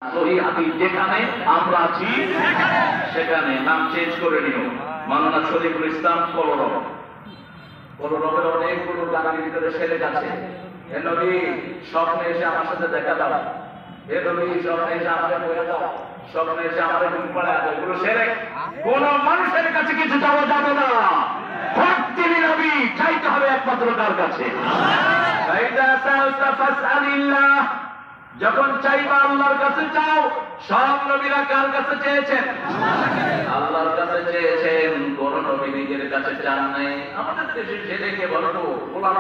সহিহ হাদিস যেখানে আমরা আছি সেখানে নাম চেঞ্জ করে নিও। মাওলানা শরীফুল ইসলাম কলরবের অনেকগুলো গানের ভিতরে সেরেক আছে। হে নবী, স্বপ্নে এসে আমার সাথে দেখা দাও। হে নবী, স্বপ্নে এসে আমাদের বলে দাও। স্বপ্নে এসে আমাদের ঘুম পাড়ায় দাও। এগুলো সেরেক। কোন মানুষের কাছে কিছু চাওয়া যাবে না। ভক্তির নবী চাইতে হবে একমাত্র কার কাছে? যখন চাইবা আল্লাহর কাছে চাও। সব নবীরা কার কাছে চেয়েছেন? আল্লাহর কাছে চেয়েছেন। কোন নবী নিজের কাছে চান নাই। আমাদের দেশে ছেলেকে বলতো গোলাম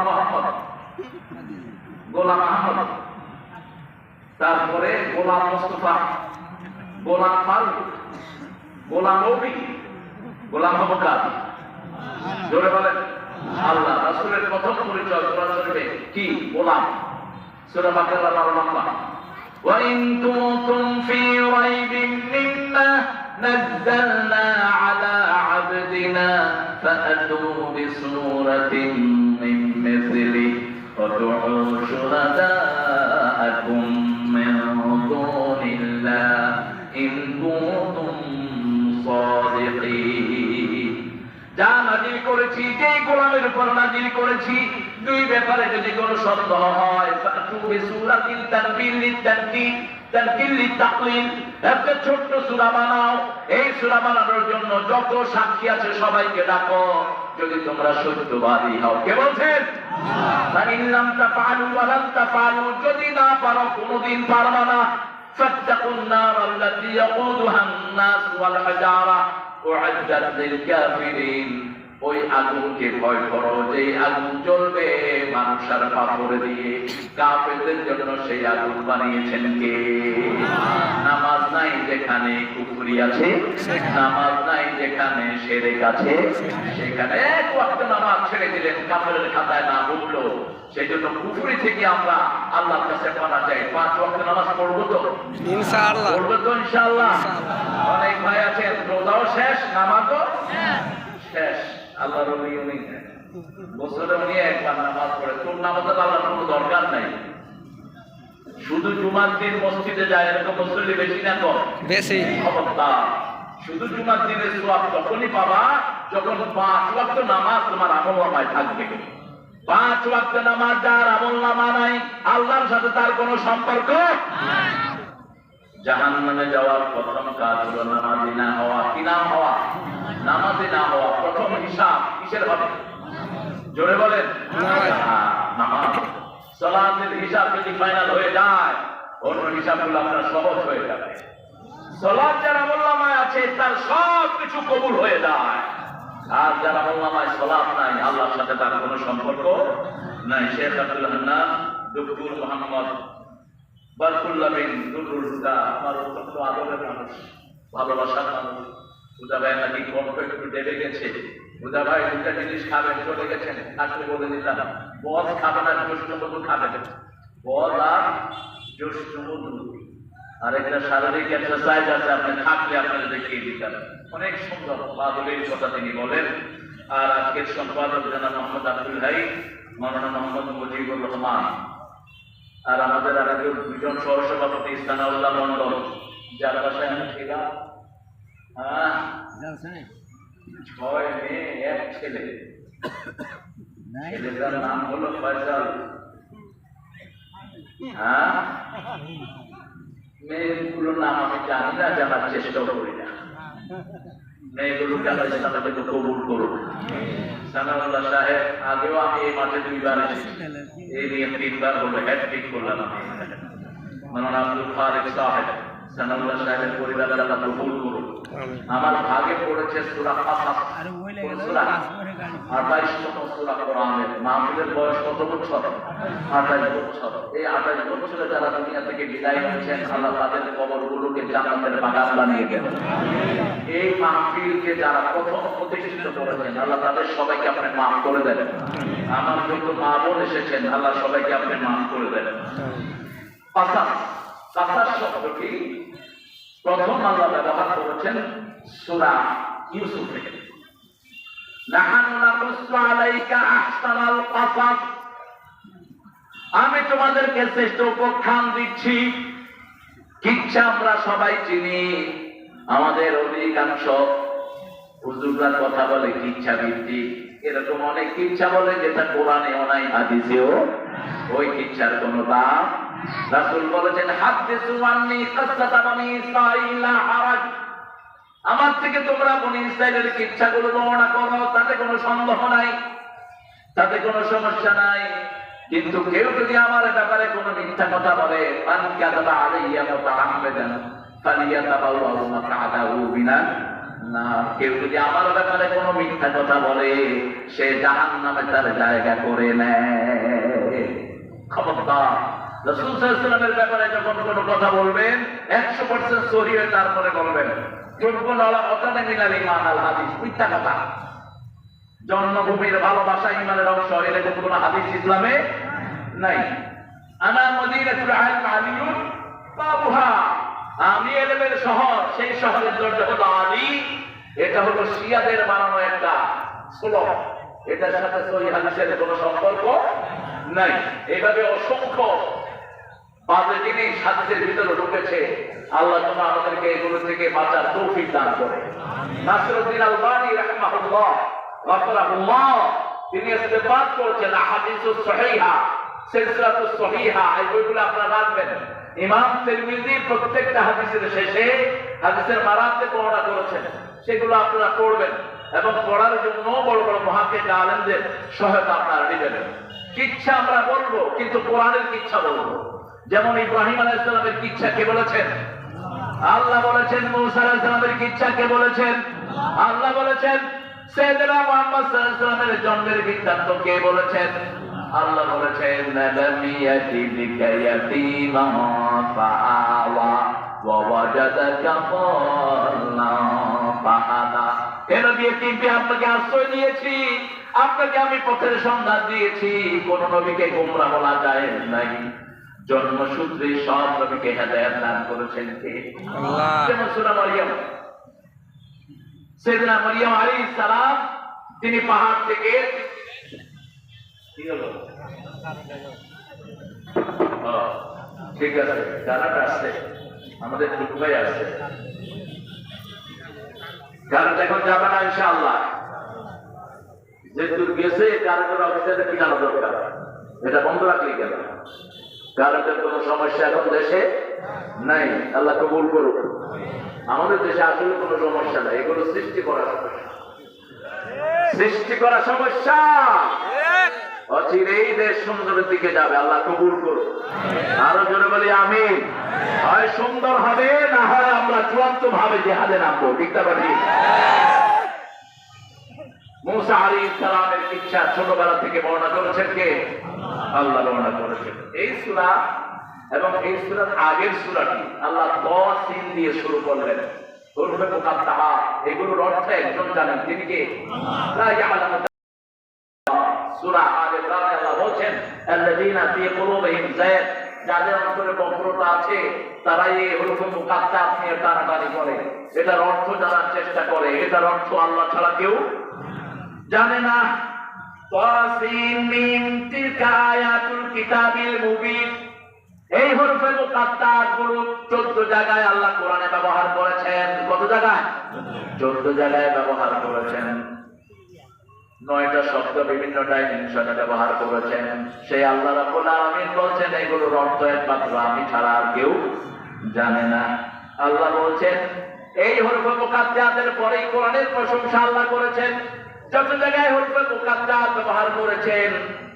আহমদ, তারপরে গোলাম মুস্তাফা, গোলাম ফারুক, গোলাম নবী, গোলাম আবুবকর। জোরে বলেন। আল্লাহ রাসূলের প্রথম পরিচয় কোরআন শরীফে কি? গোলাম। সূরা বাকারা 12 নম্বর। وَإِن كُنتُمْ فِي رَيْبٍ مِّمَّا نَزَّلْنَا عَلَى عَبْدِنَا فَأْتُوا بِسُورَةٍ مِّن مِّثْلِهِ وَادْعُوا شُهَدَاءَكُم مِّن دُونِ اللَّهِ إِن كُنتُمْ صَادِقِينَ। যা নাজিল করেছি, যে গোলামের উপর নাজিল করেছি, দুই ব্যাপারে যদি কোনো সন্দেহ হয়, একটা ছোট্ট সূরা বানাও। এই সূরা বানানোর জন্য যত সাক্ষী আছে সবাইকে ডাকো, যদি তোমরা সত্যবাদী হও। কে বলছেন? যদি না পারো, কোনদিন পারবা না। ফাত্তাকুন নার আল্লাতী ইয়াকুদুহা আন-নাস ওয়াল হিজারা উ'আদ্দাত লিল কাফিরিন। ওই আগুনকে ভয় করো, যে আগুন জ্বলবে মানুষের পাথর দিয়ে। কাফেরদের জন্য সেই আগুন বানিয়েছেন কে? নামাজ নাই যেখানে কুফরি আছে, নামাজ নাই যেখানে শিরক আছে, সেখানে এক ওয়াক্ত নামাজ ছেড়ে দিলেন, কাফেরের খাতায় নাম উঠলো। সেই জন্য কুফরি থেকে আমরা আল্লাহর কাছে পানা চাই। 5 ওয়াক্ত নামাজ পড়বো তো ইনশাআল্লাহ? পড়বো তো ইনশাআল্লাহ? অনেক ভাই আছেন রোজাও শেষ, নামাজও শেষ। আল্লাহর ওলি উনি বছরে উনি একবার নামাজ পড়ে। তোর নামাজে আল্লাহর কোনো দরকার নাই। শুধু জুমার দিন মসজিদে যায়, এরকম মুসল্লি বেশি না কম? বেশি। খবরদার, শুধু জুমার দিনের সওয়াব তখনই পাবা যখন 5 ওয়াক্ত নামাজ তোমার আমলনামায় থাকবে। 5 ওয়াক্ত নামাজ যার আমলনামা নাই, আল্লাহর সাথে তার কোনো সম্পর্ক নাই। জাহান্নামে যাওয়ার প্রথম কাজ হলো নামাজি না হওয়া। কি নাম হওয়া? নামাজি না হওয়া। প্রথম হিসাব কিসের হবে? জোরে বলেন। নামাজ। সালাতের হিসাব যদি ফাইনাল হয়ে যায়, অন্য হিসাবগুলো আপনার সহজ হয়ে যাবে। সালাত যার আমলনামায় আছে তার সব কিছু কবুল হয়ে যায়। আর যার আমলনামায় সালাত নাই, আল্লাহর সাথে তার কোনো সম্পর্ক নাই। শেখ আব্দুল হান্নান, ডক্টর মোহাম্মদ বারকুল্লাহ বিন দুরুল হুদা, আমার অত্যন্ত আদরের মানুষ, ভালোবাসার মানুষ। হুদা ভাই নাকি কণ্ঠ একটু ডেবে গেছে। হুদা ভাই 2টা জিনিস খাবেন, চলে গেছেন। আসলে বলে দিলাম, বদ খাবেন আর জোশমধু খাবেন। বদ আর জোশমধু। আর একটা শারীরিক এক্সারসাইজ আছে, আপনি থাকলে আপনাদের দেখিয়ে দিতাম। অনেক সুন্দর বাদলের কথা তিনি বলেন। আর আজকের সম্পাদক জনাব মোহাম্মদ আব্দুল হাই, মাওলানা মোহাম্মদ মুজিবুর রহমান, আর আমাদের আরেকজন 2জন সহসভাপতি ইসলামাউল্লাহ মন্ডল, যার বাসায় আমি ছিলাম। 6 মেয়ে 1 ছেলে। ছেলেটার নাম হলো ফয়সাল। মেয়েগুলোর নাম আমি জানি না, জানার চেষ্টাও করি না। মেয়েগুলোকে আল্লাহ ইসলামের জন্য কবুল করুন। সানাউল্লাহ সাহেব, আগেও আমি এই মাঠে 2 বার এসেছি। এই নিয়ে 3 বার হলো হ্যাট্রিক করলাম। মাওলানা আব্দুল খালেক সাহেব, সানাউল্লাহ সাহেবের পরিবারের আল্লাহ কবুল করুন। আমার ভাগে পড়েছে সূরা কাসাস। 28তম সূরা কোরআনের। মাহফিলের বয়স কত বছর? 28 বছর। এই 28 বছরে যারা দুনিয়া থেকে বিদায় নিয়েছেন, আল্লাহ তাদের কবরগুলোকে জান্নাতের বাগান বানিয়ে দেন। এই মাহফিলকে যারা প্রথম প্রতিষ্ঠিত করেছেন, আল্লাহ তাদের সবাইকে আপনি মাফ করে দেন। আমার যত মা বোন এসেছেন, আল্লাহ সবাইকে আপনি মাফ করে দেন। কাসাস, কাসাস শব্দটি প্রথম আল্লাহ ব্যবহার করেছেন সূরা ইউসুফ থেকে। নাহানু নাকুসু আলাইকা আহসানাল কাসাস, আমি তোমাদেরকে শ্রেষ্ঠ উপাখ্যান দিচ্ছি। কিচ্ছা আমরা সবাই চিনি। আমাদের অধিকাংশ হুজুররা কথা বলে কিচ্ছা ভিত্তিক, এরকম অনেক কিচ্ছা বলে যেটা কোরআনেও নাই হাদিসেও ওই কিচ্ছার কোনো দাম। রাসূল বলেছেন হাদিসু আন্নী কিসসাতা বনী ইসরাঈল লা হারাজ, আমার থেকে তোমরা বনী ইসরাঈলের কিচ্ছাগুলো বর্ণনা করো, তাতে কোনো সন্দেহ নাই, তাতে কোনো সমস্যা নাই। কিন্তু কেউ যদি আমার ব্যাপারে কোনো মিথ্যা কথা বলে, মান কাযাবা আলাইয়া মুতাআম্মিদান ফালিয়াতাবাওয়াউ মাকআদাহু মিনান নার, কেউ যদি আমার ব্যাপারে কোনো মিথ্যা কথা বলে সে জাহান্নামে তার জায়গা করে নেয়। খবরদার, রাসূল সাল্লাল্লাহু আলাইহি ওয়াসাল্লামের ব্যাপারে যখন কোনো কথা বলবেন 100% সহিহ হয়ে তারপরে বলবেন। কোন অতানে মিনাল ঈমান আল হাদিস, মিথ্যা কথা। জন্মভূমির ভালোবাসা ইমানের অংশ, এরকম কোন হাদিস ইসলামে নাই। আনা মদিনাতুল ইলম আলিয়ুন বাবুহা, আমি ইলমের শহর, সেই শহরের দরজা হলো আলী। এটা হলো শিয়াদের বানানো একটা স্লোগান, এটার সাথে সহিহ হাদিসের কোনো সম্পর্ক নাই। এইভাবে অসংখ্য বাজে জিনিস হাদিসের ভিতরে ঢুকেছে। আল্লাহ তাআলা আমাদেরকে এগুলো থেকে বাঁচার তৌফিক দান করে। নাসরুদ্দিন আলবানী রাহিমাহুল্লাহ রাহমাহুল্লাহ তিনি ইস্তেবাদ করেছেন আহাদিসুস সহিহা, সিলসিলাতুস সহিহা, এই বইগুলো আপনারা রাখবেন। ইমাম তিরমিজি প্রত্যেকটা হাদিসের শেষে হাদিসের মারাত্মক বর্ণনা করেছেন, সেগুলো আপনারা পড়বেন এবং পড়ার জন্য বড় বড় মুহাদ্দিস আলেমদের সহায়তা আপনারা নেবেন। কিচ্ছা আমরা বলবো, কিন্তু কোরআনের কিচ্ছা বলবো। যেমন ইব্রাহিম আলাইহিস সালামের কিচ্ছা কে বলেছেন? আল্লাহ বলেছেন। মূসা আলাইহিস সালামের কিচ্ছা কে বলেছেন? আল্লাহ বলেছেন। সাইয়েদনা মুহাম্মদ সাল্লাল্লাহু আলাইহি ওয়াসাল্লামের জন্মের বৃত্তান্ত কে বলেছেন? আল্লাহ বলেছেন লাম ইয়াতিকা ইয়াতীমান ফাআওয়া ওয়া ওয়াজাদাকা দাল্লা ফাহাদা। হে নবী, এতিমকে আপনাকে আশ্রয় দিয়েছি, আপনাকে আমি পথের সন্ধান দিয়েছি। কোন নবীকে গোমরাহ বলা যায় নাই। জন্মসূত্রে সব নবীকে হেদায়েত দান করেছেন কে? আল্লাহ। যেমন সূরা মারইয়াম, সাইয়েদনা মারইয়াম আলাইহিস সালাম তিনি পাহাড় থেকে কি হলো? ঠিক আছে, গানাটা আসছে, আমাদের টুকভাই আসছে, গানটা এখন যাবে না ইনশাআল্লাহ। যেহেতু গেছে কারেন্টের অফিসে কিনানো দরকার, এটা বন্ধ রাখলে কেন? কারেন্টের কোন সমস্যা এখন দেশে নাই, আল্লাহ কবুল করুক। আমাদের দেশে আসলে কোনো সমস্যা নাই, এগুলো সৃষ্টি করা সমস্যা, সৃষ্টি করা সমস্যা। অচিরেই দেশ সুন্দরের দিকে যাবে, আল্লাহ কবুল করুক। আরো জোরে বলি আমিন। হয় সুন্দর হবে, না হয় আমরা চূড়ান্ত ভাবে জিহাদে নামবো। ঠিক না বাড়ি? মূসা আলাইহিস সালামের কিচ্ছা ছোটবেলা থেকে বর্ণনা করেছেন কে? আল্লাহ বর্ণনা করেছেন। এই সূরা এবং এই সূরার আগের সূরাটি আল্লাহ তাসিন দিয়ে শুরু করলেন। হরফে মুকাত্তাহা, এগুলোর অর্থ একজন জানেন, তিনি কে? লা ইয়ালামু। সূরা আলে ইমরানে আল্লাহ বলেন আল্লাযীনা ফী কুলুবিহিম যায়গ, যাদের অন্তরে বক্রতা আছে তারা এই হরফে মুকাত্তাহ নিয়ে টানাটানি করে, এটার অর্থ জানার চেষ্টা করে। এটার অর্থ আল্লাহ ছাড়া কেউ জানে না। তাসিন মিম তিলকা আয়াতুল কিতাবিল মুবিন, এই হরফে মুকাত্তাহ গুলো 14 জায়গায় আল্লাহ কোরআনে ব্যবহার করেছেন। কত জায়গায়? 14 জায়গায় ব্যবহার করেছেন। 9টা শব্দ বিভিন্ন ডাইমেনশনে ব্যবহার করেছেন। সেই আল্লাহ রাব্বুল আলামিন বলছেন এগুলোর অর্থ একমাত্র আমি ছাড়া আর কেউ জানে না। আল্লাহ বলছেন এই হরফে মুকাত্তাহের পরেই কোরআনের প্রশংসা আল্লাহ করেছেন। যত জায়গায় হরফে মুকাত্তাহ ব্যবহার করেছেন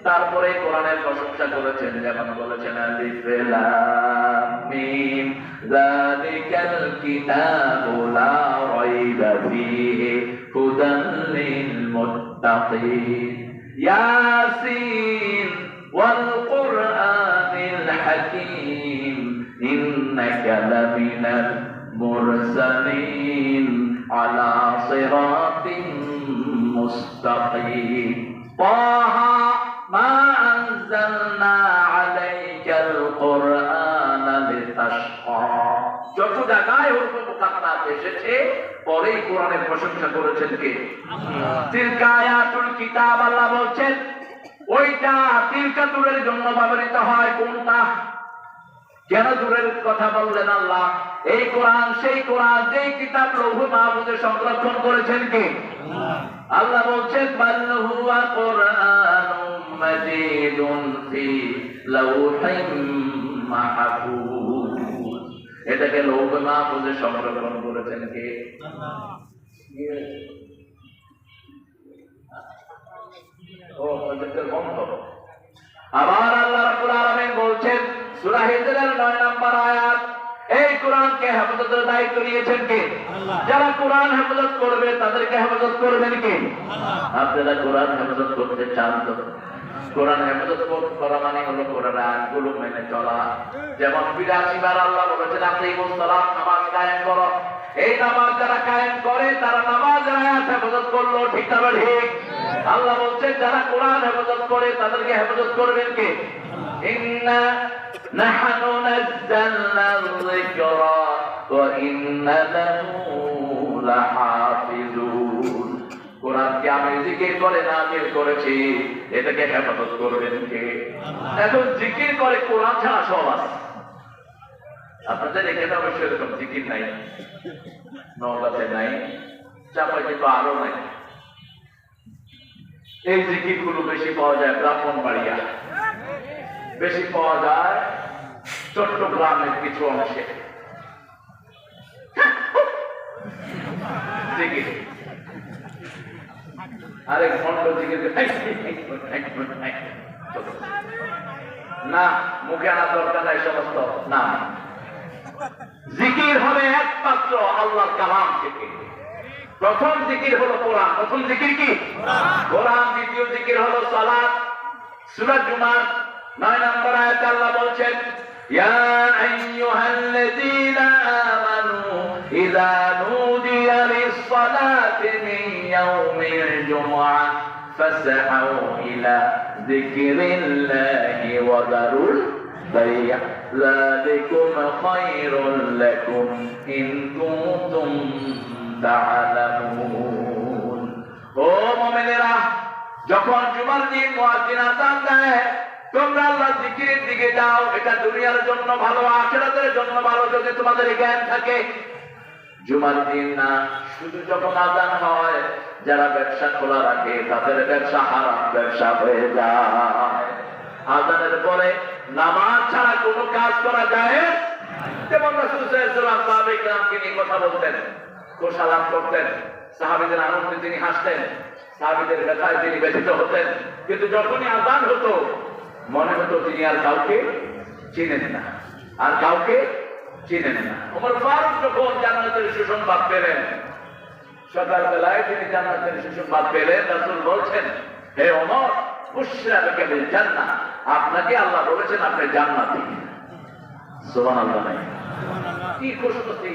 তারপরে কোরআনের প্রশংসা করেছেন। যেমন বলেছেন আলিফ লাম মিম যালিকাল কিতাবু লা রাইবা ফীহি হুদাল লিল মুত্তাকিন ইয়াসিন ওয়াল কুরআনিল হাকীম ইন্নাকা লামিনাল মুরসালিন আলা সিরাতিন মুস্তাকিম তাহা মা আনজালনা আলাইকাল কুরআনা লিতাশকা। যত জায়গায় হরফে মুকাত্তাহ এসেছে পরেই কোরআনের প্রশংসা করেছেন কে? তিলকা আয়াতুল কিতাব। আল্লাহ বলছেন ওইটা তিলকাতুরের জন্য ব্যবহৃত হয়। কোনটা? কেন দূরের কথা বললেন আল্লাহ? এই কোরআন সেই কোরআন, যেই কিতাব লৌহ মাহফুজে সংরক্ষণ করেছেন কে? আল্লাহ বলছেন বাল হুয়া কুরআনুম মাজিদুন ফি লাওহিম মাহফুজ। এটাকে লৌহ মাহফুজে সংরক্ষণ করেছেন কে? আবার আল্লাহ রাব্বুল আলামিন বলছেন সূরা হিজরের 9 নম্বর আয়াত, এই কোরআনকে হেফাজতের দায়িত্ব নিয়েছেন কে? যারা কোরআন হেফাজত করবে তাদেরকে হেফাজত করবেন কে? আপনারা কোরআন হেফাজত করতে চান তো? কোরআন হেফাজত করা মানে হলো কোরআন আয়াতগুলো মেনে চলা। যেমন 82 বার আল্লাহ বলেছেন আকিমুস সালাত, নামাজ কায়েম করো। এই নামাজ যারা কায়েম করে তারা নামাজের আয়াত হেফাজত করলো, ঠিক না ঠিক? আল্লাহ বলছেন যারা কোরআন হেফাজত করে তাদেরকে হেফাজত করবেন কে? ইন্না নাহনু নাযালনা যিকরা ওয়া ইন্না লাহু লাহাফিজুন। কোরআনকে আমি জিকির করে নাযিল করেছি, এটাকে হেফাজত করবেন কে? এখন জিকির করে কোরআন ছাড়া সব আছে। আপনাদের এখানে অবশ্যই এরকম জিকির নাই, নওগাঁতে নাই, চাপাইতে তো আরো নাই। এই জিকির গুলো বেশি পাওয়া যায় ব্রাহ্মণবাড়িয়া, বেশি পাওয়া যায় চট্টগ্রামের কিছু অংশে। জিকির আরেক ঘন্টা জিকির না, মুখে আনা দরকার নাই সমস্ত না। জিকির হবে একমাত্র আল্লাহর কালাম থেকে। প্রথম জিকির হলো কোরআন। প্রথম জিকির কি? কোরআন। দ্বিতীয় জিকির হলো সালাত। সূরা জুমার 9 নম্বর আয়াতে আল্লাহ বলছেন ইয়া আইয়ুহাল্লাযীনা আমানু ইযা নুদিয়া লিস-সালাতি মিন ইয়াউমিল জুমআহ ফাসআউ ইলা যিকরিল্লাহি ওয়া যারুল বাই'a যালিকুম খায়রুল লাকুম ইন কুনতুম তা'লামুন। ও মুমিনেরা, যখন জুমার দিন মুয়াজ্জিন আযান দেয় তোমরা আল্লাহর জিকিরের দিকে যাও। এটা দুনিয়ার জন্য ভালো, আখিরাতের জন্য ভালো যদি তোমাদের জ্ঞান থাকে। জুমার দিন না, শুধু যখন আযান হয় যারা ব্যবসা খোলা রাখে তাদের ব্যবসা হারাম ব্যবসা হয়ে যায়। আযানের পরে নামাজ ছাড়া কোনো কাজ করা যায়। যেমন রাসূল সাল্লাল্লাহু আলাইহি ওয়াসাল্লাম সাহাবায়ে কিরামকে নিয়ে কথা বলতেন, সালাম করতেন, সাহাবীদের আনন্দে তিনি হাসতেন, সাহাবীদের ব্যথায় তিনি ব্যথিত হতেন। কিন্তু যখনই আযান হতো মনে হতো তিনি আর কাউকে চিনেন না, আর কাউকে চিনেন না। ওমর ফারুক যখন জান্নাতের সুসংবাদ পেলেন, সকালবেলায় তিনি জান্নাতের সুসংবাদ পেলেন, রাসূল বলছেন হে ওমর বুশরা বিকা বিল জান্নাহ, আপনাকে আল্লাহ বলেছেন আপনি জান্নাতি। সুবহানাল্লাহ। কি খুশখুশি!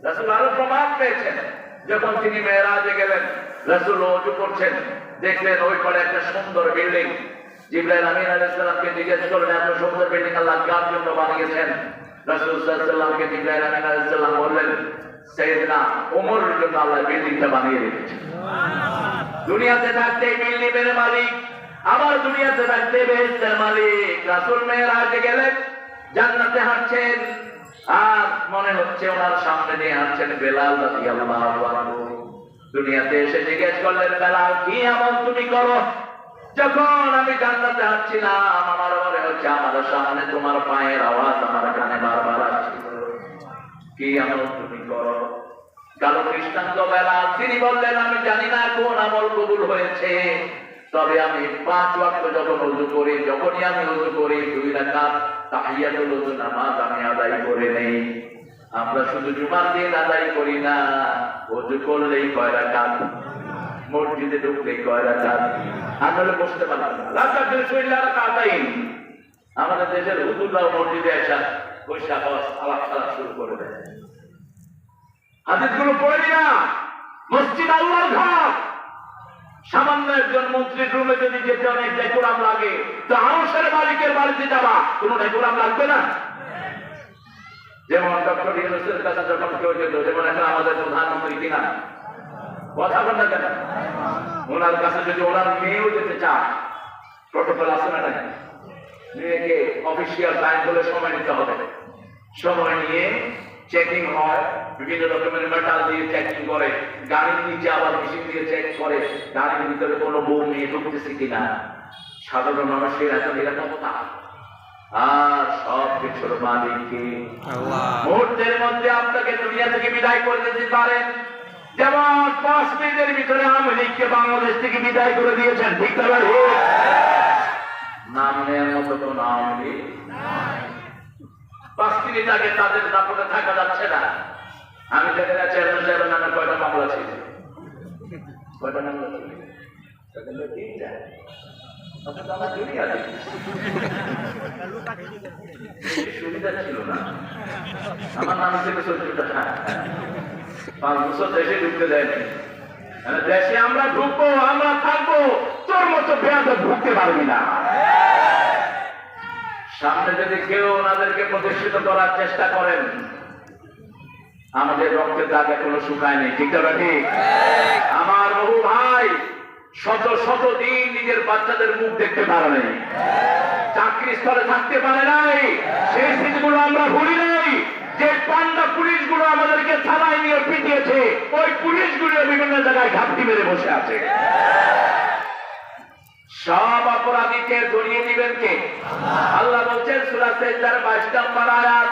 রাসূল আরো প্রমাণ পেয়েছেন। যখন তিনি মেরাজে গেলেন, রাসূল ওযু করছেন, দেখলেন ওই পারে একটা সুন্দর বিল্ডিং। জিবরাইল আমিন আলাইহিস সালামকে জিজ্ঞেস করলেন এত সুন্দর বিল্ডিং আল্লাহ কার জন্য বানিয়েছেন? রাসূল সাল্লাল্লাহু আলাইহি ওয়াসাল্লামকে জিবরাইল আমিন আলাইহিস সালাম বললেন সাইয়েদনা ওমরের জন্য আল্লাহ বিল্ডিংটা বানিয়ে রেখেছেন। দুনিয়াতে থাকতে এই বিল্ডিংয়ের মালিক, আবার দুনিয়াতে থাকতে বেহেশতের মালিক। রাসূল মেরাজে গেলেন, জান্নাতে হাঁটছেন, আর মনে হচ্ছে ওনার সামনে দিয়ে হাঁটছেন বেলাল রাদিয়াল্লাহু আনহু। দুনিয়াতে এসে জিজ্ঞেস করলেন বেলাল কি আমল তুমি করো? যখন আমি জান্নাতে হাঁটছিলাম আমার মনে হচ্ছে আমার সামনে তোমার পায়ের আওয়াজ আমার কানে বারবার আসছিল। কি আমল তুমি করো? কালো খ্রিস্টান বেলাল, তিনি বললেন আমি জানি না কোন আমল কবুল হয়েছে, তবে আমি 5 ওয়াক্ত যখন ওযু করি, যখনই আমি ওযু করি 2 রাকাত তাহিয়াতুল ওযু নামাজ আমি আদায় করে নেই। আমরা শুধু জুমার দিন আদায় করি না, ওযু করলেই কয় রাকাত, মসজিদে ঢুকলেই কয় রাকাত, আসলে বসতে পারলাম না রাকাতুল সুন্নাহ রাকাতাইন। আমাদের দেশের হুজুররাও মসজিদে এসে বসে সালাত শুরু করে দেয়। হাদিসগুলো পড়ে না, মসজিদ আল্লাহর ঘর। সামান্য একজন মন্ত্রীর রুমে যদি যেতে অনেক ডেকোরাম লাগে, তো আরশের মালিকের বাড়িতে যাওয়া কোনো ডেকোরাম লাগবে না? যেমন ডক্টর ইউনূসের কাছে যখন কেউ যেত, যেমন এখন আমাদের প্রধানমন্ত্রী কিনা কথা বলেন কেন, ওনার কাছে যদি ওনার মেয়েও যেতে চায়, প্রটোকল আছে না? মেয়েকে অফিসিয়াল টাইম বলে সময় নিতে হবে, সময় নিয়ে চেকিং হয়, বিভিন্ন রকমের মেটাল দিয়ে চেকিং করে, গাড়ির নিচে আবার মেশিন দিয়ে চেক করে গাড়ির ভিতরে কোনো বোম নিয়ে ঢুকতেছে কিনা। সাধারণ মানুষের এত নিরাপত্তা, আর সব কিছুর মালিককে মুহূর্তের মধ্যে আপনাকে দুনিয়া থেকে বিদায় করে দিতে পারেন, যেমন 5 মিনিটের ভিতরে আওয়ামী লীগকে বাংলাদেশ থেকে বিদায় করে দিয়েছেন। ঠিক না? নাম নেওয়ার মতো কোন আওয়ামী লীগ 5 মিনিট আগে তাদের দাপটে থাকা যাচ্ছে না। আমি জানি না চেয়ারম্যান সাহেবের নামে কয়টা মামলা ছিল, কয়টা মামলা ছিল? সুবিধা ছিল না, আমার নাম ছিল 5 বছর দেশে ঢুকতে দেয়নি। দেশে আমরা ঢুকবো, আমরা থাকবো, তোর মতো বেয়াদব ঢুকতে পারবি না। সামনে যদি কেউ ওনাদেরকে প্রতিষ্ঠিত করার চেষ্টা করেন, আমাদের রক্তের দাগ এখনো শুকায় নেই। ঠিক না? ঠিক। আমার বহু ভাই শত শত দিন নিজের বাচ্চাদের মুখ দেখতে পারে নাই, চাকরি স্থলে থাকতে পারে নাই। সেই স্মৃতিগুলো আমরা ভুলি নাই। যে পান্ডা পুলিশগুলো আমাদেরকে থানায় নিয়ে পিটিয়েছে, ওই পুলিশগুলো বিভিন্ন জায়গায় ঘাপটি মেরে বসে আছে। সব অপরাধীকে ধরিয়ে দিবেন কে? আল্লাহ বলছেন সূরা সাজদার 22 নম্বর আয়াত,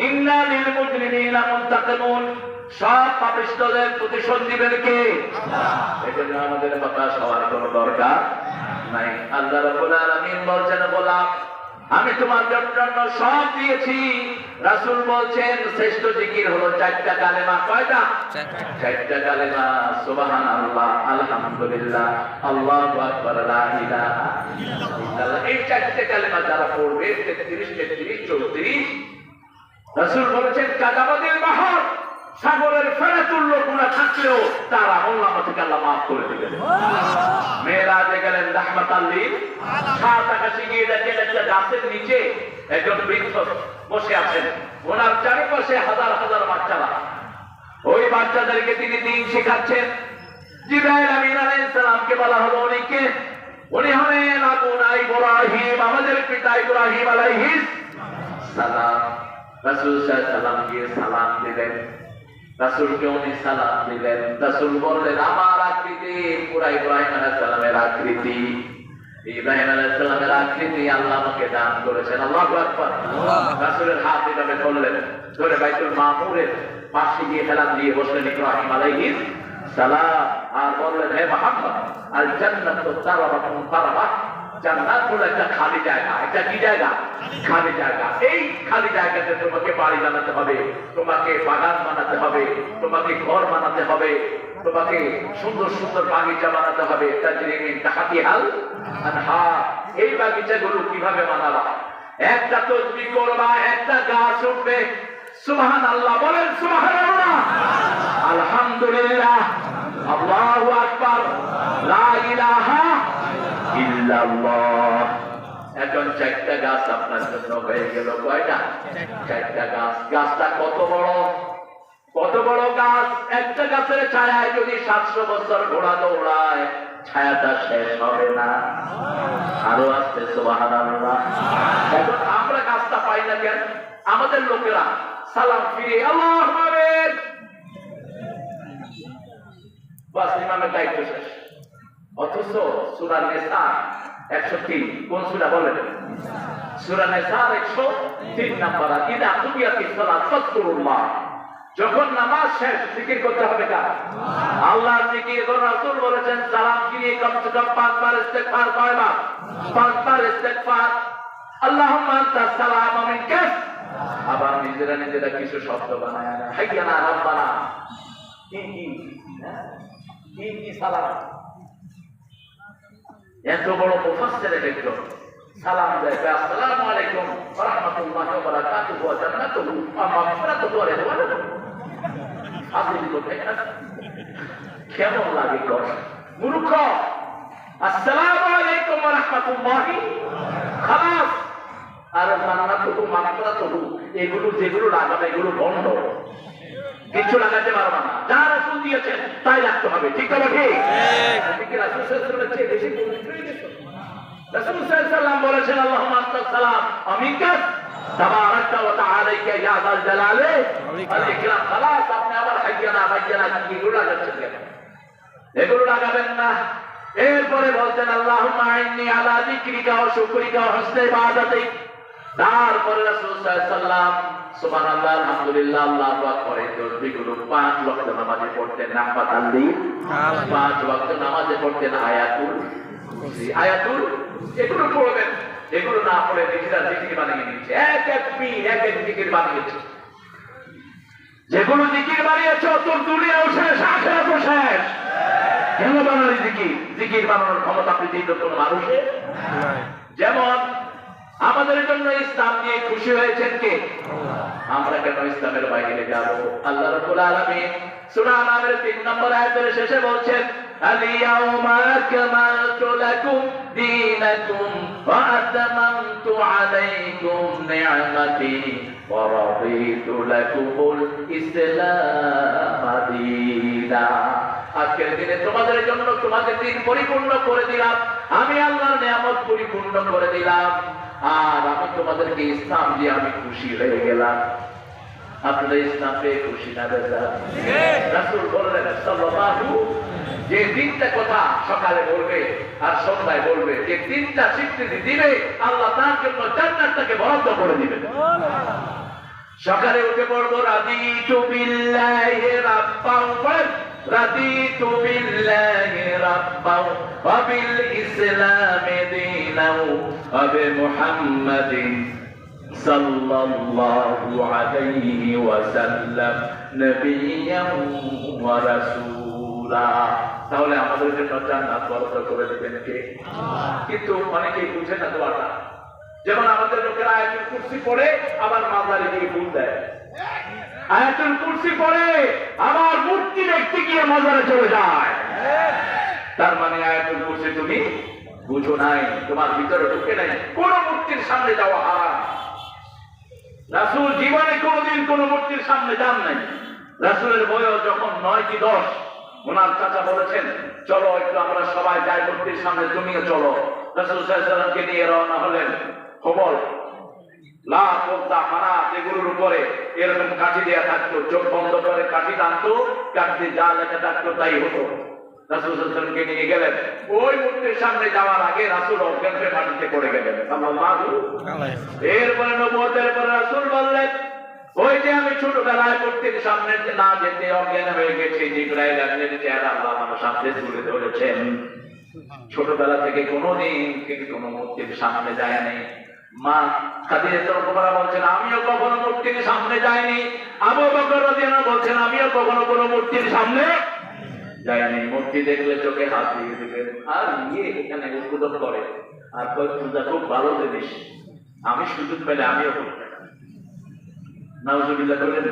ইন্না লিল মুজরিমিনা মুনতাকিমুন, সব পাপিষ্ঠদের প্রতিশোধ দিবেন কে? আল্লাহ। এজন্য আমাদের হতাশ হওয়ার কোনো দরকার নাই। আল্লাহ রাব্বুল আলামিন বলছেন, গোলাম আমি তোমার জন্য সব দিয়েছি। রাসূল বলছেন শ্রেষ্ঠ জিকির হলো 4টা কালেমা। কয়টা? 4টা কালেমা, সুবহানাল্লাহ, আলহামদুলিল্লাহ, আল্লাহু আকবার, লা ইলাহা ইল্লাল্লাহ। এই 4টা কালেমা যারা পড়বে 33, 33, 34, রাসূল বলেছেন কাদাবাদিল বাহর, সাগরের ফেনা তুল্য গুনাহ থাকলেও তার আমলনামা থেকে আল্লাহ মাফ করে দিবেন। মেরাজে গেলেন রাহমাতাল লিল আলামিন, সাত আকাশে গিয়ে দেখেন একটা গাছের নিচে একজন বৃদ্ধ বসে আছেন, ওনার চারপাশে হাজার হাজার বাচ্চারা। ওই বাচ্চাদেরকে তিনি দিন শেখাচ্ছেন। জিবরাইল আমিন আলাইহিস সালামকে বলা হলো উনি কে? উনি হলেন আবুনা ইব্রাহিম, আমাদের পিতা ইব্রাহিম আলাইহিস সালাম। রাসূল সাল্লাল্লাহু আলাইহি ওয়াসাল্লাম গিয়ে সালাম দিলেন, রাসূলকে উনি সালাম দিলেন। রাসূল বললেন আমার আকৃতি পুরা ইব্রাহিম আলাইহিস সালামের আকৃতি। ইব্রাহিম আলাইহিস সালামের আকৃতি আল্লাহ আমাকে দান করেছেন। আল্লাহু আকবার। রাসূলের হাত এভাবে ধরলেন, ধরে বাইতুল মামুরের পাশে গিয়ে হেলান দিয়ে বসলেন ইব্রাহিম আলাইহিস সালাম, আর বললেন হে মুহাম্মদ, আল জান্নাতু তারাবাতুন তারাবা, জান্নাত হলো একটা খালি জায়গা। এটা কি জায়গা? খালি জায়গা। এই খালি জায়গাতে তোমাকে বাড়ি বানাতে হবে, তোমাকে বাগান বানাতে হবে, তোমাকে ঘর বানাতে হবে, তোমাকে সুন্দর সুন্দর বাগিচা বানাতে হবে। তাজরি মিন তাহতিহাল আনহার। এই বাগিচাগুলো কিভাবে বানাবা? একটা তাসবিহ করবা, একটা গাছ উঠবে, সুবহানাল্লাহ বলেন, সুবহানাল্লাহ, আলহামদুলিল্লাহ, আল্লাহু আকবার, লা ইলাহা ইল্লাল্লাহ। এখন 4টা গাছ আপনার জন্য হয়ে গেল। কয়টা? 4টা গাছ। গাছটা কত বড়, কত বড় গাছ! একটা গাছের ছায়ায় যদি 700 বছর ঘোড়া দৌড়ায়, ছায়াটা শেষ হবে না। আরো আসছে সুবহানাল্লাহ। এখন আমরা গাছটা পাই না কেন? আমাদের লোকেরা সালাম ফিরে আল্লাহু আকবার, বাস ইমামের দায়িত্ব শেষ। অথচ সূরা নিসা 103, কোন সূরা বলেন? সূরা নিসা 103 নম্বর আয়াত, ইদা কুদিয়াতিস সালাত ফাযকুরুল্লাহ। যখন নামাজ শেষ জিকির করতে হবে কার? আল্লাহর জিকির। রাসূল বলেছেন সালাম ফিরিয়ে কমসে কম 5 বার ইস্তিগফার। কয়বার? 5 বার ইস্তিগফার। আল্লাহুম্মা আনতাস সালাম ওয়া মিনকাস। আবার নিজেরা নিজেরা কিছু শব্দ বানায় না, হাইয়ানা রাব্বানা, কি সালাম। এত বড় মুফাসসির দেখলো সালাম দেয়, আসসালামু আলাইকুম ওয়া রাহমাতুল্লাহি ওয়া বারাকাতুহু ওয়া জান্নাতুহু ওয়া মাগফিরাতুহু ওয়া রিদওয়ানুহু। আপনি কোথায় আছেন? কেমন লাগে কর মূর্খ! আসসালামু আলাইকুম ওয়া রাহমাতুল্লাহি, খালাস। আর জান্নাতুহু মাগফিরাতুহু, এগুলো যেগুলো লাগাবে এগুলো বন্ধ, কিছু লাগাতে পারবা না। যা রাসূল দিয়েছেন তাই রাখতে হবে। ঠিক না? ঠিক। রাসূল সাল্লাল্লাহু আলাইহি ওয়াসাল্লাম বেশি পবিত্র হয়ে গেছে। রাসূল সাল্লাল্লাহু আলাইহি ওয়াসাল্লাম বলেছেন আল্লাহুম্মা আনতাস সালাম ওয়া মিনকাস তাবারাকা ওয়া তাআলা ইয়া যাল জালালে ওয়াল ইকরাম। খালাস, আপনি আবার হাইয়ানা এগুলো লাগাচ্ছেন কেন? এগুলো লাগাবেন না। এরপরে বলতেন আল্লাহুম্মা আইন্নি আলা যিকরিকা ওয়া শুকরিকা ওয়া হুসনি ইবাদাতিক। তারপরে রাসূল সাল্লাল্লাহু আলাইহি ওয়াসাল্লাম সুবহানাল্লাহ আলহামদুলিল্লাহ আল্লাহু আকবার এই তাসবিহগুলো 5 ওয়াক্ত নামাজে পড়তেন। নাম্বার তাল্লি 5 ওয়াক্ত নামাজে পড়তেন আয়াতুল কুরসি। এগুলো পড়বেন। এগুলো না পড়ে নিজেরা জিকির বানিয়ে নিচ্ছে, এক এক জিকির বানিয়েছে। যেগুলো জিকির বানিয়েছে তোর দুনিয়াও শেষ, আখিরাতও শেষ। কেন বানালি জিকির বানানোর ক্ষমতা পৃথিবীর কোন মানুষের? যেমন আমাদের জন্য ইসলাম নিয়ে খুশি হয়েছেন কে? আমরা কেন ইসলামের বাইরে যাব? আল্লাহ রাব্বুল আলামিন সূরা আনামের 3 নম্বর আয়াতের শেষে বলছেন আল-ইয়াউমা আকমালতু লাকুম দীনাকুম ওয়া আতামামতু আলাইকুম নি'মাতি ওয়া রাদিতু লাকুমুল ইসলাম দীনা। আজকের দিনে তোমাদের জন্য তোমাদের দিন পরিপূর্ণ করে দিলাম, আমি আল্লাহর নিয়ামত পরিপূর্ণ করে দিলাম, আর আমি তোমাদেরকে ইসলাম দিয়ে আমি খুশি হয়ে গেলাম। আপনারা ইসলাম পেয়ে খুশি না বেজা? রাসূল বললেন সাল্লাল্লাহু, যে তিনটা কথা সকালে বলবে আর সন্ধ্যায় বলবে, যে তিনটা স্বীকৃতি দিবে আল্লাহ তার জন্য জান্নাতটাকে বরাদ্দ করে দিবেন। সকালে উঠে পড়বো রাদিতু বিল্লাহি রাব্বান, রাদিতু বিল্লাহি রাব্বান ওয়া বিল ইসলামি দীনান ওয়া বিমুহাম্মাদিন সাল্লাল্লাহু আলাইহি ওয়াসাল্লাম নবিয়্যান ওয়া রাসূলা। তাহলে আমাদের জন্য জান্নাত বরাদ্দ করে দিবেন কে? কিন্তু অনেকেই বুঝে না দোয়াটা। যেমন আমাদের লোকেরা আয়াতুল কুরসি পড়ে আবার মাজারে গিয়ে ফুল দেয়, আয়াতুল কুরসি পড়ে আবার মূর্তি দেখতে গিয়ে মাজারে চলে যায়। তার মানে আয়াতুল কুরসি তুমি বুঝো নাই, তোমার ভিতরে ঢুকে নাই। কোন মূর্তির সামনে যাওয়া হারাম। রাসূল জীবনে কোনদিন কোন মূর্তির সামনে যান নাই। রাসূলের বয়স যখন 9 কি 10, ওনার চাচা বলেছেন চলো একটু আমরা সবাই যাই মূর্তির সামনে, তুমিও চলো। রাসূল সাল্লাল্লাহু আলাইহি ওয়াসাল্লামকে নিয়ে রওনা হলেন। খবর লাভ পর্দা মারা এগুলোর উপরে এরকম কাঠি দেওয়া থাকতো, চোখ বন্ধ করে কাঠি টানতো, কাঠি যা লেখা থাকতো তাই হতো। রাসূল সাল্লাল্লাহু আলাইহি ওয়াসাল্লামকে নিয়ে গেলেন। ওই মূর্তির সামনে যাওয়ার আগে রাসূল অজ্ঞান হয়ে মাটিতে পড়ে গেলেন। এরপরে নবুয়তের পরে রাসূল বললেন, ওই যে আমি ছোটবেলায় মূর্তির সামনে না যেতে অজ্ঞান হয়ে গেছি, জিবরাইল আমিনের চেহারা আল্লাহ আমার সামনে তুলে ধরেছেন। ছোটবেলা থেকে কোনোদিন কিন্তু কোনো মূর্তির সামনে যায়নি। মা খাদিজা কুবরা বলছেন আমিও কখনো মূর্তির সামনে যাইনি। আবু বকর রাদিয়াল্লাহু বলছেন আমিও কখনো কোনো মূর্তির সামনে যাইনি। মূর্তি দেখলে চোখে হাত দিয়ে দিবেন আর এখানে উদ্বোধন করে আর পূজা খুব ভালো জিনিস, আমি সুযোগ পেলে আমিও করতাম। নাউজুবিল্লাহ বলেন।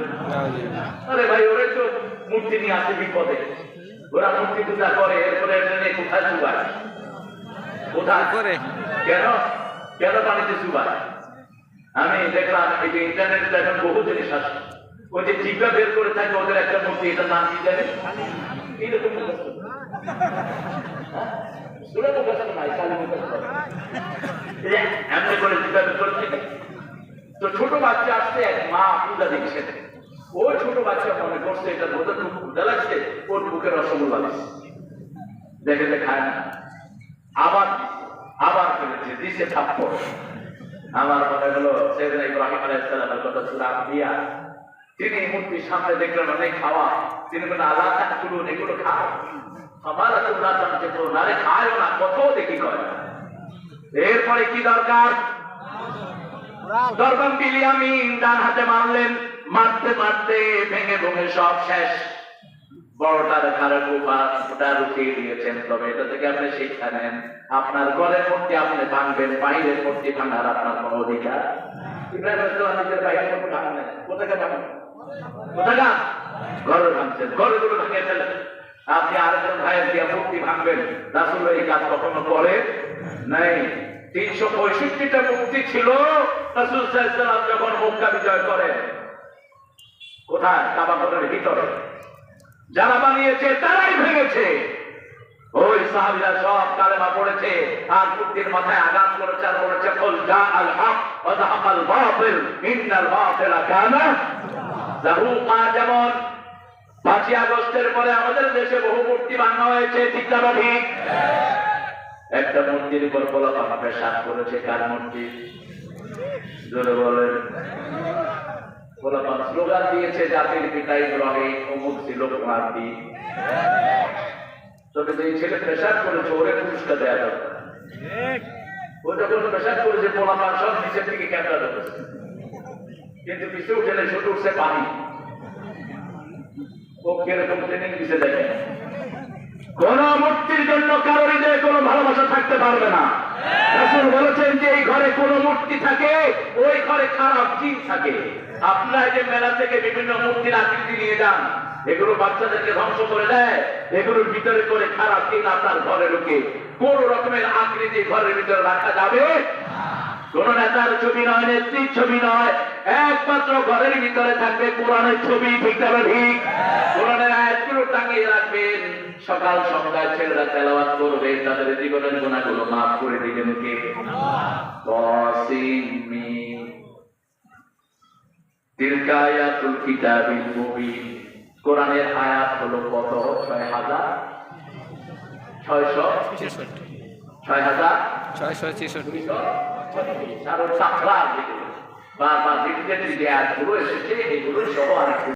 আরে ভাই ওরে তো মূর্তি নিয়ে আসে বিপদে, ওরা মূর্তি পূজা করে, এরপরে কোথায় চুবায়, কোথায় করে, কেন কেন পানিতে চুবায়? আমি দেখলাম এই যে ইন্টারনেটে এখন বহু জিনিস আসে, ওই যে জিব্বা বের করে থাকে ওদের একটা মূর্তি, এটার নাম কি জানেন? এইরকম এমনি করে জিব্বা বের করে থাকে। তো ছোট বাচ্চা আসছে, এক মা পূজা দেখছে, ওই ছোট বাচ্চা মনে করছে এটার মধ্যে পূজা লাগছে, ওর বুকের রসগোল্লা লাগছে, দেখে খায় না, আবার ফেলেছে, দিছে থাপ্পড়। আমার মনে হলো সাইয়েদনা ইব্রাহিম আলাইহিস সালামের কথা সূরা আম্বিয়া, তিনি মূর্তির সামনে দেখলেন অনেক খাওয়া, তিনি বলেন আল্লাহ তাকুলুন, এগুলো খাও, আমার তোমরা জানতে তো নারে খায়ও না, কতও দেখি করে। এরপরে কি দরকার? দরবান বিলিয়ামিন ডান হাতে মারলেন, মারতে মারতে ভেঙে ভেঙে সব শেষ। বড়টার ঘাড়ে ওটা রুখিয়ে দিয়েছেন। তবে এটা থেকে আপনি শিক্ষা নেন, আপনার ঘরের মূর্তি আপনি ভাঙবেন, বাইরের মূর্তি ভাঙার আপনার কোনো অধিকার। ইব্রাহিম আলাইহিস সালাম নিজের বাইরের মূর্তি ভাঙলেন, কোথায় ভাঙলেন? কোথায়? ঘরে ভাঙছেন, ঘরগুলো ভেঙে ফেলেন। আপনি আরেকজন ভাইয়ের দিয়ে মূর্তি ভাঙবেন, রাসূল এই কাজ কখনো করে নাই। 365টা মূর্তি ছিল রাসূল সাল্লাল্লাহু আলাইহি ওয়াসাল্লাম যখন মক্কা বিজয় করেন। কোথায়? কাবা ঘরের ভিতরে। যারা বানিয়েছে তারাই ভেঙেছে। ওই সাহাবীরা সব কালেমা পড়েছে আর কুত্তির মাথায় আঘাত করেছে আর বলেছে কুল জা আল হক ওয়া যাহাকাল বাতিল ইন্নাল বাতিলা কানা যাহুকা। যেমন 5ই আগস্টের পরে আমাদের দেশে বহু মূর্তি ভাঙা হয়েছে, ঠিক না ঠিক? একটা মূর্তির উপর পোলাপান পেশাব করেছে। কার মূর্তি? জোরে বলেন। পোলাপান স্লোগান দিয়েছে জাতির পিতা ইব্রাহিম অমুক ছিল কুমারটি। তবে যে ছেলে পেশাব করেছে ওরে পুরস্কার দেওয়া দরকার। ও যখন পেশাব করেছে পোলাপান সব নিচের দিকে ক্যামেরা ধরেছে, কিন্তু পিছু উঠে শুধু উঠছে পানি। ও কিরকম ট্রেনিং দিছে দেখেন। কোন মূর্তির জন্য কারোর হৃদয়ে কোনো ভালোবাসা থাকতে পারবে না। রাসূল বলেছেন যে এই ঘরে কোনো মূর্তি থাকে ওই ঘরে খারাপ জিন থাকে। আপনারা যে মেলা থেকে বিভিন্ন মূর্তির আকৃতি নিয়ে যান, এগুলো বাচ্চাদেরকে ধ্বংস করে দেয়। এগুলোর ভিতরে করে খারাপ জিন আপনার ঘরে ঢুকে। কোন রকমের আকৃতি ঘরের ভিতরে রাখা যাবে? কোন নেতার ছবি নয়, নেত্রীর ছবি নয়, একমাত্র ঘরের ভিতরে থাকবে কোরআনের ছবি, ঠিক না ঠিক? কোরআনের আয়াতগুলো টাঙিয়ে রাখবেন। সকাল সন্ধ্যায় ছেলেরা তেলাওয়াত করবে, তাদের জীবনের গুনাহগুলো মাফ করে দিবেন কে? তাসিম তিলকা আয়াতুল কিতাবিল মুবিন। কোরআনের আয়াত হলো কত? 6666 সারা সাতবার বা যে আয়াতগুলো এসেছে এগুলো সহ আর